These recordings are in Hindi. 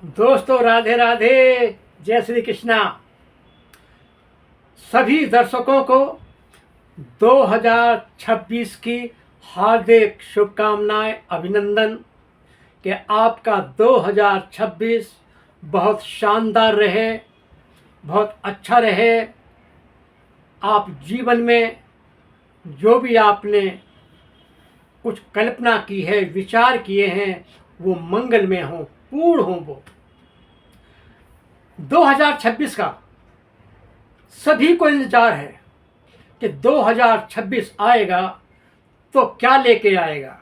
दोस्तों राधे राधे, जय श्री कृष्णा। सभी दर्शकों को 2026 की हार्दिक शुभकामनाएं, अभिनंदन कि आपका 2026 बहुत शानदार रहे, बहुत अच्छा रहे। आप जीवन में जो भी आपने कुछ कल्पना की है, विचार किए हैं, वो मंगलमय हो, पूर्ण हो। वो 2026 का सभी को इंतजार है कि 2026 आएगा तो क्या लेके आएगा।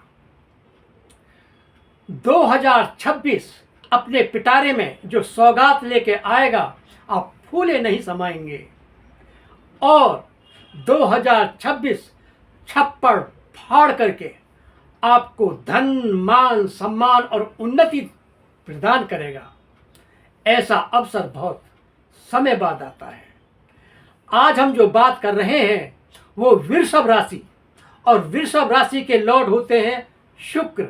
2026 अपने पिटारे में जो सौगात लेके आएगा, आप फूले नहीं समाएंगे। और 2026 छप्पड़ फाड़ करके आपको धन, मान, सम्मान और उन्नति प्रदान करेगा। ऐसा अवसर बहुत समय बाद आता है। आज हम जो बात कर रहे हैं वो वृषभ राशि, और वृषभ राशि के लॉर्ड होते हैं शुक्र।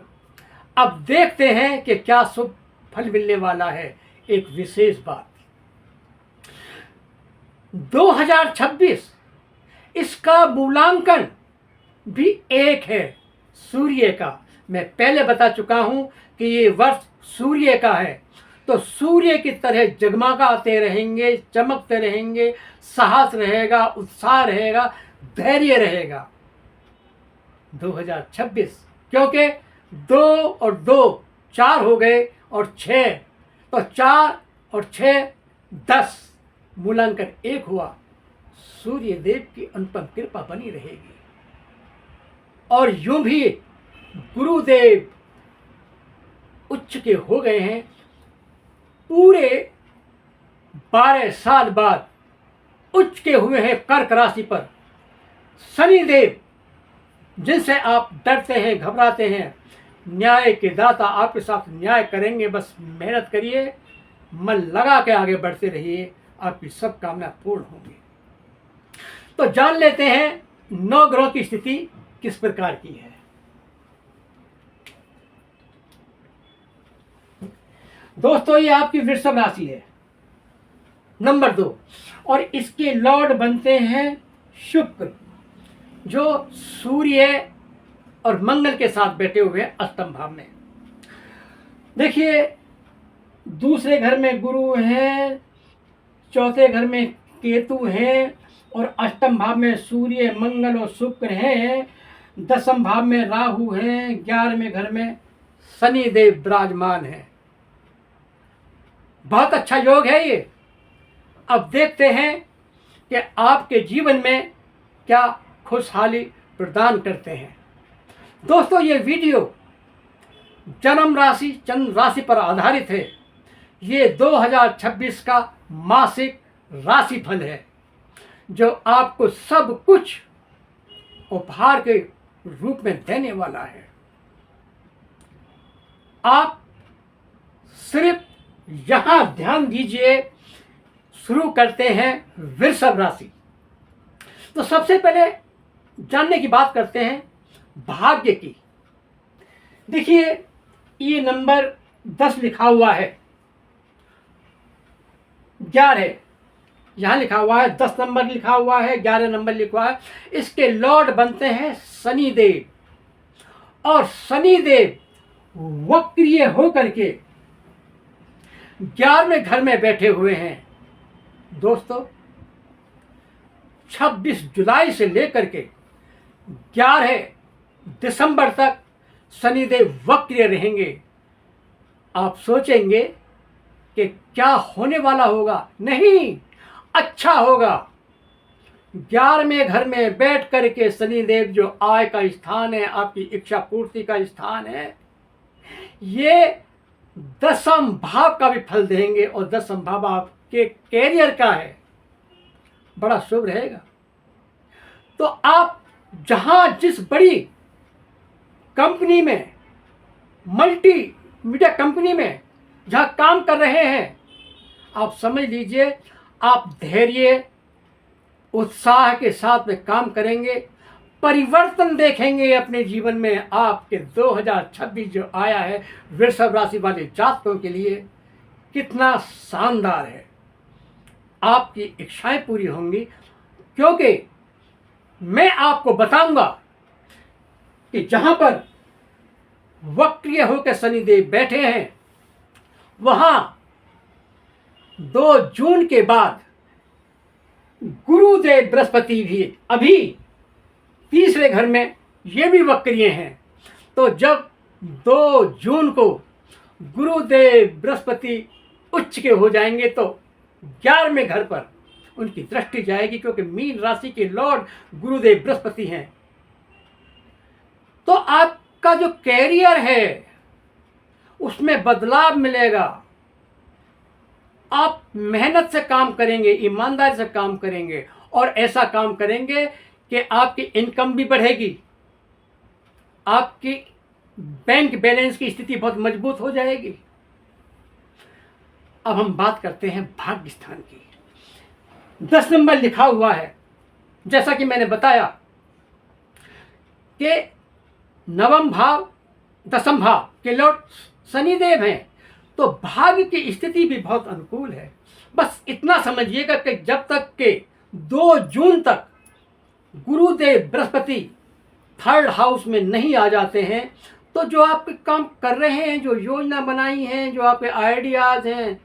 अब देखते हैं कि क्या शुभ फल मिलने वाला है। एक विशेष बात, 2026 इसका मूलांकन भी एक है सूर्य का। मैं पहले बता चुका हूं कि ये वर्ष सूर्य का है, तो सूर्य की तरह जगमगाते रहेंगे, चमकते रहेंगे, साहस रहेगा, उत्साह रहेगा, धैर्य रहेगा 2026। क्योंकि 2 और 2 4 हो गए, और 6 तो 4 और 6 10, मूलांकन 1 हुआ। सूर्य देव की अनुपम कृपा बनी रहेगी। और यूं भी गुरुदेव उच्च के हो गए हैं। पूरे 12 साल बाद उच्च के हुए हैं कर्क राशि पर। शनिदेव, जिनसे आप डरते हैं, घबराते हैं, न्याय के दाता आपके साथ न्याय करेंगे। बस मेहनत करिए, मन लगा के आगे बढ़ते रहिए, आपकी सब कामना पूर्ण होंगी। तो जान लेते हैं 9 ग्रहों की स्थिति किस प्रकार की है। दोस्तों, ये आपकी वृषभ राशि है, नंबर 2, और इसके लॉर्ड बनते हैं शुक्र, जो सूर्य और मंगल के साथ बैठे हुए हैं अष्टम भाव में। देखिए, दूसरे घर में गुरु हैं, चौथे घर में केतु हैं, और अष्टम भाव में सूर्य, मंगल और शुक्र हैं। दसम भाव में राहु हैं, 11वें घर में शनि देव विराजमान है। बहुत अच्छा योग है ये। अब देखते हैं कि आपके जीवन में क्या खुशहाली प्रदान करते हैं। दोस्तों, ये वीडियो जन्म राशि, चंद्र राशि पर आधारित है। ये 2026 का मासिक राशिफल है, जो आपको सब कुछ उपहार के रूप में देने वाला है। आप सिर्फ यहां ध्यान दीजिए। शुरू करते हैं वृषभ राशि। तो सबसे पहले जानने की बात करते हैं भाग्य की। देखिए, ये नंबर 10 लिखा हुआ है, 11 यहां लिखा हुआ है, 10 नंबर लिखा हुआ है, 11 नंबर लिखा हुआ है। इसके लॉर्ड बनते हैं शनिदेव, और शनिदेव वक्रीय होकर के 11वें घर में बैठे हुए हैं। दोस्तों, 26 जुलाई से लेकर के 11 दिसंबर तक शनिदेव वक्रीय रहेंगे। आप सोचेंगे कि क्या होने वाला होगा? नहीं, अच्छा होगा। 11वें घर में बैठ करके शनिदेव, जो आय का स्थान है, आपकी इच्छा पूर्ति का स्थान है, ये दसम भाव का भी फल देंगे, और दसम भाव आपके कैरियर का है, बड़ा शुभ रहेगा। तो आप जहां जिस बड़ी कंपनी में, मल्टी मीडिया कंपनी में जहां काम कर रहे हैं, आप समझ लीजिए, आप धैर्य, उत्साह के साथ में काम करेंगे, परिवर्तन देखेंगे अपने जीवन में। आपके 2026 जो आया है वृषभ राशि वाले जातकों के लिए, कितना शानदार है। आपकी इच्छाएं पूरी होंगी, क्योंकि मैं आपको बताऊंगा कि जहां पर वक्रीय होकर शनिदेव बैठे हैं, वहां 2 जून के बाद गुरुदेव बृहस्पति भी अभी तीसरे घर में ये भी वक्रीय हैं। तो जब 2 जून को गुरुदेव बृहस्पति उच्च के हो जाएंगे तो 11वें घर पर उनकी दृष्टि जाएगी, क्योंकि मीन राशि के लॉर्ड गुरुदेव बृहस्पति हैं। तो आपका जो कैरियर है उसमें बदलाव मिलेगा। आप मेहनत से काम करेंगे, ईमानदारी से काम करेंगे, और ऐसा काम करेंगे कि आपकी इनकम भी बढ़ेगी, आपकी बैंक बैलेंस की स्थिति बहुत मजबूत हो जाएगी। अब हम बात करते हैं भाग्य स्थान की। 10 नंबर लिखा हुआ है, जैसा कि मैंने बताया कि नवम भाव, दसम भाव के लॉर्ड शनिदेव हैं, तो भाग्य की स्थिति भी बहुत अनुकूल है। बस इतना समझिएगा कि जब तक के 2 जून तक गुरुदेव बृहस्पति 3rd हाउस में नहीं आ जाते हैं, तो जो आप काम कर रहे हैं, जो योजना बनाई हैं, जो आपके आइडियाज़ हैं,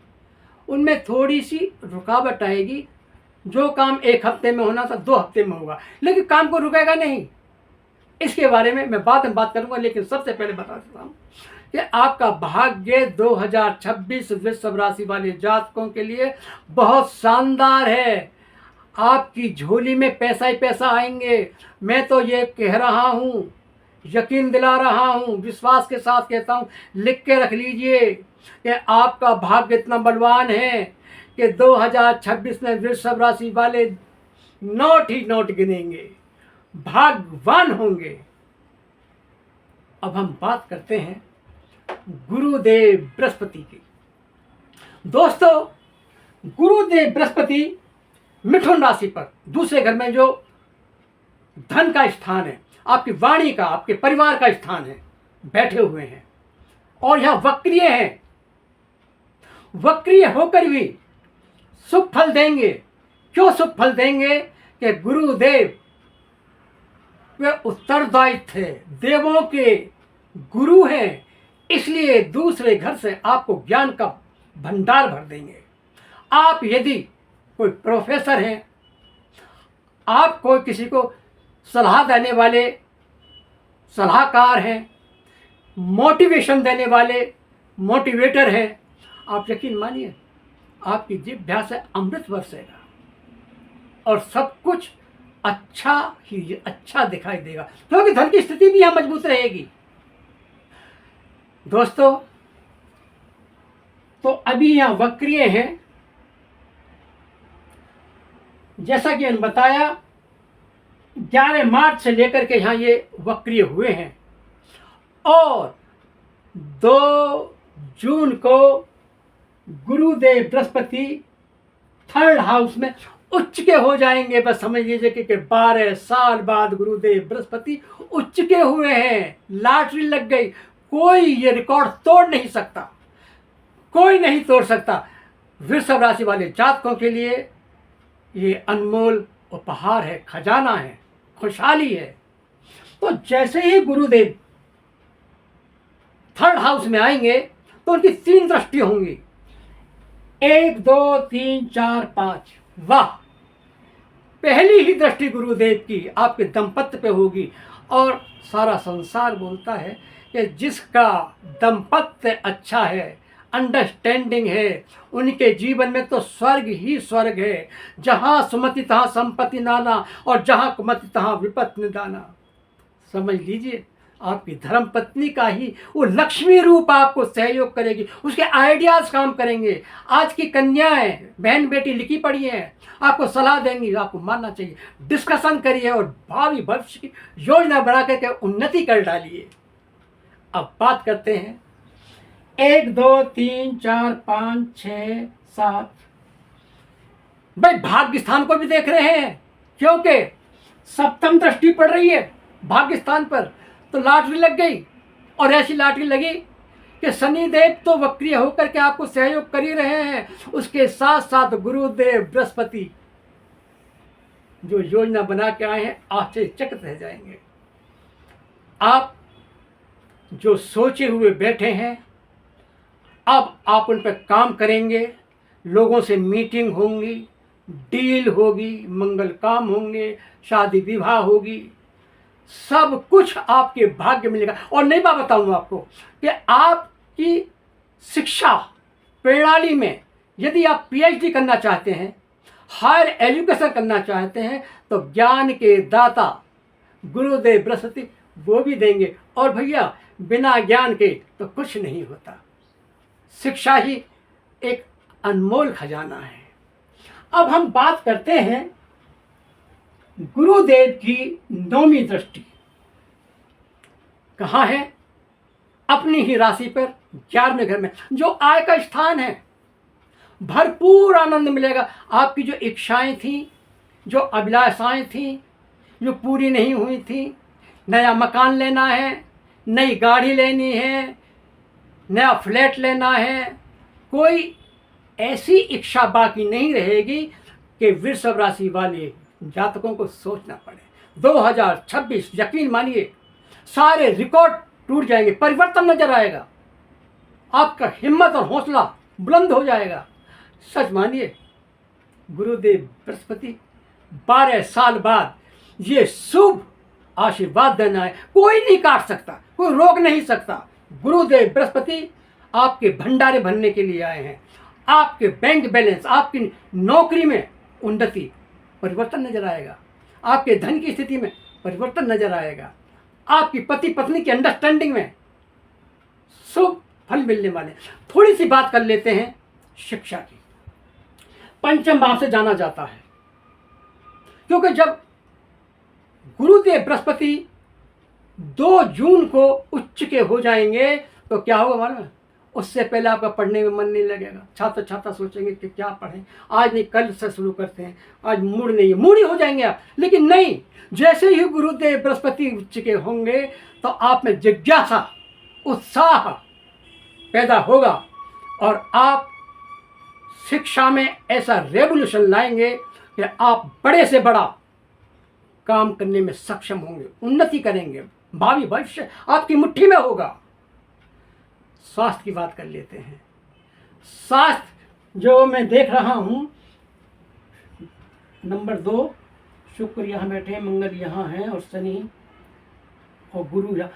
उनमें थोड़ी सी रुकावट आएगी। जो काम 1 हफ्ते में होना था 2 हफ्ते में होगा, लेकिन काम को रुकेगा नहीं। इसके बारे में मैं बाद में बात करूंगा, लेकिन सबसे पहले बता देता हूँ कि आपका भाग्य 2026 वृषभ राशि वाले जातकों के लिए बहुत शानदार है। आपकी झोली में पैसा ही पैसा आएंगे। मैं तो ये कह रहा हूँ, यकीन दिला रहा हूँ, विश्वास के साथ कहता हूँ, लिख के रख लीजिए कि आपका भाग्य इतना बलवान है कि 2026 में वृषभ राशि वाले नोट ही नोट गिनेंगे, भाग्यवान होंगे। अब हम बात करते हैं गुरुदेव बृहस्पति की। दोस्तों, गुरुदेव बृहस्पति मिथुन राशि पर दूसरे घर में, जो धन का स्थान है, आपकी वाणी का, आपके परिवार का स्थान है, बैठे हुए हैं, और यहां वक्रीय हैं। वक्रीय होकर भी शुभ फल देंगे। क्यों शुभ फल देंगे? कि गुरुदेव वे उत्तरदायित्व है, देवों के गुरु हैं, इसलिए दूसरे घर से आपको ज्ञान का भंडार भर देंगे। आप यदि कोई प्रोफेसर हैं, आप कोई किसी को सलाह देने वाले सलाहकार हैं, मोटिवेशन देने वाले मोटिवेटर हैं, आप यकीन मानिए आपकी जिह्वा से अमृत बरसेगा और सब कुछ अच्छा ही अच्छा दिखाई देगा, क्योंकि धन की स्थिति भी यहां मजबूत रहेगी। दोस्तों, तो अभी यहां वक्रीय हैं, जैसा कि मैंने बताया 11 मार्च से लेकर के यहाँ ये वक्रीय हुए हैं, और 2 जून को गुरुदेव बृहस्पति 3rd हाउस में उच्च के हो जाएंगे। बस समझ लीजिए कि 12 साल बाद गुरुदेव बृहस्पति उच्च के हुए हैं। लॉटरी लग गई, कोई ये रिकॉर्ड तोड़ नहीं सकता, कोई नहीं तोड़ सकता। वृषभ राशि वाले जातकों के लिए ये अनमोल उपहार है, खजाना है, खुशहाली है। तो जैसे ही गुरुदेव 3rd हाउस में आएंगे तो उनकी 3 दृष्टि होंगी, 1 2 3 4 5। वाह! पहली ही दृष्टि गुरुदेव की आपके दंपत्य पे होगी, और सारा संसार बोलता है कि जिसका दंपत्य अच्छा है, अंडरस्टैंडिंग है, उनके जीवन में तो स्वर्ग ही स्वर्ग है। जहाँ सुमति तहाँ संपत्ति नाना, और जहाँ कुमति तहाँ विपत्ति निदाना। समझ लीजिए आपकी धर्म पत्नी का ही वो लक्ष्मी रूप आपको सहयोग करेगी, उसके आइडियाज काम करेंगे। आज की कन्याएं, बहन बेटी लिखी पड़ी हैं, आपको सलाह देंगी, आपको मानना चाहिए। डिस्कशन करिए और भावी भविष्य की योजना बना करके उन्नति कर डालिए। अब बात करते हैं 1 2 3 4 5 6 7। भाई भाग्य स्थान को भी देख रहे हैं, क्योंकि 7वीं दृष्टि पड़ रही है भाग्य स्थान पर। तो लॉटरी लग गई, और ऐसी लॉटरी लगी कि शनिदेव तो वक्रीय होकर के आपको सहयोग कर ही रहे हैं, उसके साथ साथ गुरुदेव बृहस्पति जो योजना बना के आए हैं, आश्चर्यचकित रह जाएंगे। आप जो सोचे हुए बैठे हैं, अब आप उन पर काम करेंगे, लोगों से मीटिंग होंगी, डील होगी, मंगल काम होंगे, शादी विवाह होगी, सब कुछ आपके भाग्य मिलेगा। और नहीं बात बताऊंगा आपको कि आपकी शिक्षा प्रणाली में यदि आप पीएचडी करना चाहते हैं, हायर एजुकेशन करना चाहते हैं, तो ज्ञान के दाता गुरुदेव बृहस्पति वो भी देंगे। और भैया बिना ज्ञान के तो कुछ नहीं होता। शिक्षा ही एक अनमोल खजाना है। अब हम बात करते हैं गुरुदेव की नौवीं दृष्टि कहाँ है? अपनी ही राशि पर 11वें घर में, जो आय का स्थान है। भरपूर आनंद मिलेगा। आपकी जो इच्छाएं थी, जो अभिलाषाएं थी, जो पूरी नहीं हुई थी, नया मकान लेना है, नई गाड़ी लेनी है, नया फ्लैट लेना है, कोई ऐसी इच्छा बाकी नहीं रहेगी कि वृषभ राशि वाले जातकों को सोचना पड़े। 2026 यकीन मानिए सारे रिकॉर्ड टूट जाएंगे, परिवर्तन नजर आएगा, आपका हिम्मत और हौसला बुलंद हो जाएगा। सच मानिए गुरुदेव बृहस्पति 12 साल बाद ये शुभ आशीर्वाद देना है, कोई नहीं काट सकता, कोई रोक नहीं सकता। गुरुदेव बृहस्पति आपके भंडारे भरने के लिए आए हैं। आपके बैंक बैलेंस, आपकी नौकरी में उन्नति, परिवर्तन नजर आएगा। आपके धन की स्थिति में परिवर्तन नजर आएगा। आपकी पति पत्नी की अंडरस्टैंडिंग में शुभ फल मिलने वाले। थोड़ी सी बात कर लेते हैं शिक्षा की। पंचम भाव से जाना जाता है, क्योंकि जब गुरुदेव बृहस्पति 2 जून को उच्च के हो जाएंगे तो क्या होगा मालूम है? उससे पहले आपका पढ़ने में मन नहीं लगेगा। छात्र छात्रा सोचेंगे कि क्या पढ़ें, आज नहीं कल से शुरू करते हैं, आज मूड नहीं है, मूडी हो जाएंगे आप। लेकिन नहीं, जैसे ही गुरुदेव बृहस्पति उच्च के होंगे तो आप में जिज्ञासा, उत्साह पैदा होगा और आप शिक्षा में ऐसा रेवोल्यूशन लाएंगे कि आप बड़े से बड़ा काम करने में सक्षम होंगे, उन्नति करेंगे, भावी भविष्य आपकी मुट्ठी में होगा। स्वास्थ्य की बात कर लेते हैं। स्वास्थ्य जो मैं देख रहा हूं, नंबर 2 शुक्र यहाँ बैठे हैं, मंगल यहाँ है और शनि और गुरु यहाँ।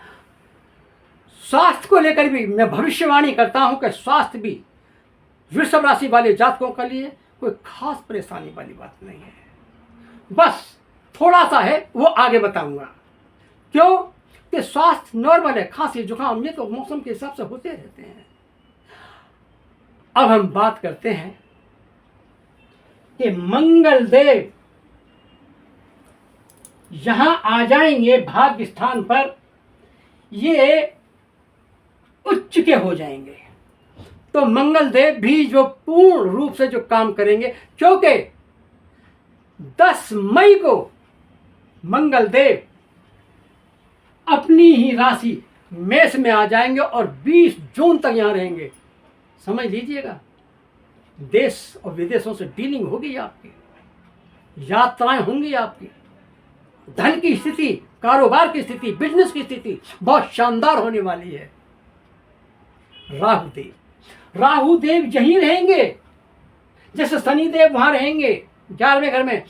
स्वास्थ्य को लेकर भी मैं भविष्यवाणी करता हूं कि स्वास्थ्य भी वृषभ राशि वाले जातकों के लिए कोई खास परेशानी वाली बात नहीं है। बस थोड़ा सा है, वो आगे बताऊंगा। क्यों कि स्वास्थ्य नॉर्मल है, खांसी जुकाम ये तो मौसम के हिसाब से होते रहते हैं। अब हम बात करते हैं कि मंगल देव यहां आ जाएंगे भाग्य स्थान पर, ये उच्च के हो जाएंगे। तो मंगल देव भी जो पूर्ण रूप से जो काम करेंगे, क्योंकि 10 मई को मंगल देव अपनी ही राशि मेष में आ जाएंगे और 20 जून तक यहां रहेंगे। समझ लीजिएगा, देश और विदेशों से डीलिंग होगी आपकी, यात्राएं होंगी आपकी, धन की स्थिति, कारोबार की स्थिति, बिजनेस की स्थिति बहुत शानदार होने वाली है। राहु देव यहीं रहेंगे, जैसे शनि देव वहां रहेंगे 11वें घर में,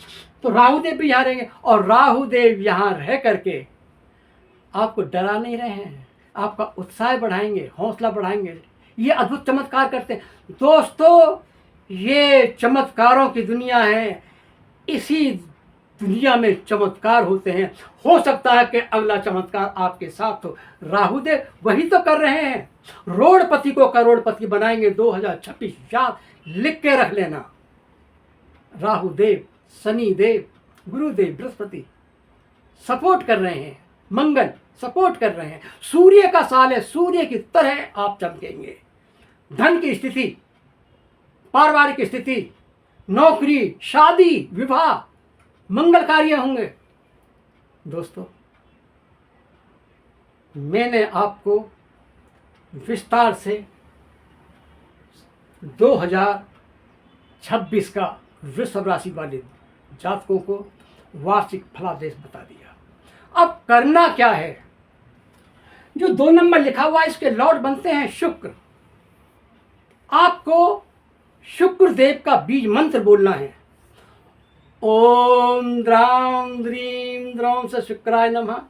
तो राहु देव भी यहां रहेंगे। और राहु देव यहां रह करके आपको डरा नहीं रहे हैं, आपका उत्साह बढ़ाएंगे, हौसला बढ़ाएंगे। ये अद्भुत चमत्कार करते हैं दोस्तों। ये चमत्कारों की दुनिया है, इसी दुनिया में चमत्कार होते हैं। हो सकता है कि अगला चमत्कार आपके साथ हो। राहु देव वही तो कर रहे हैं, रोडपति को करोड़पति बनाएंगे 2026। याद लिख के रख लेना। राहु देव, शनि देव, गुरुदेव बृहस्पति सपोर्ट कर रहे हैं, मंगल सपोर्ट कर रहे हैं। सूर्य का साल है, सूर्य की तरह आप चमकेंगे। धन की स्थिति, पारिवारिक स्थिति, नौकरी, शादी, विवाह, मंगल कार्य होंगे। दोस्तों मैंने आपको विस्तार से 2026 का वृषभ राशि वाले जातकों को वार्षिक फलादेश बता दिया। अब करना क्या है? जो 2 नंबर लिखा हुआ है इसके लॉर्ड बनते हैं शुक्र। आपको शुक्र देव का बीज मंत्र बोलना है। ओम द्राम द्रीम द्रौम से शुक्राय नमः।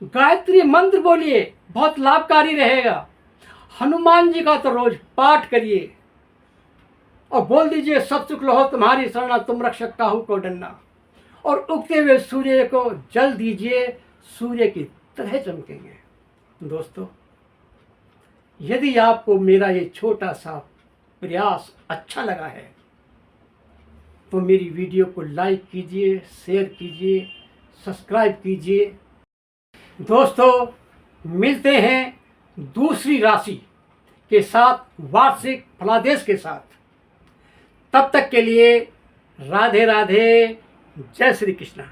गायत्री मंत्र बोलिए, बहुत लाभकारी रहेगा। हनुमान जी का तो रोज पाठ करिए और बोल दीजिए सब सुख लो तुम्हारी शरणा, तुम रक्षक काहू को डरना। और उगते हुए सूर्य को जल दीजिए, सूर्य की तरह चमकेंगे। दोस्तों, यदि आपको मेरा ये छोटा सा प्रयास अच्छा लगा है तो मेरी वीडियो को लाइक कीजिए, शेयर कीजिए, सब्सक्राइब कीजिए। दोस्तों, मिलते हैं दूसरी राशि के साथ, वार्षिक फलादेश के साथ। तब तक के लिए राधे राधे, जय श्री कृष्ण।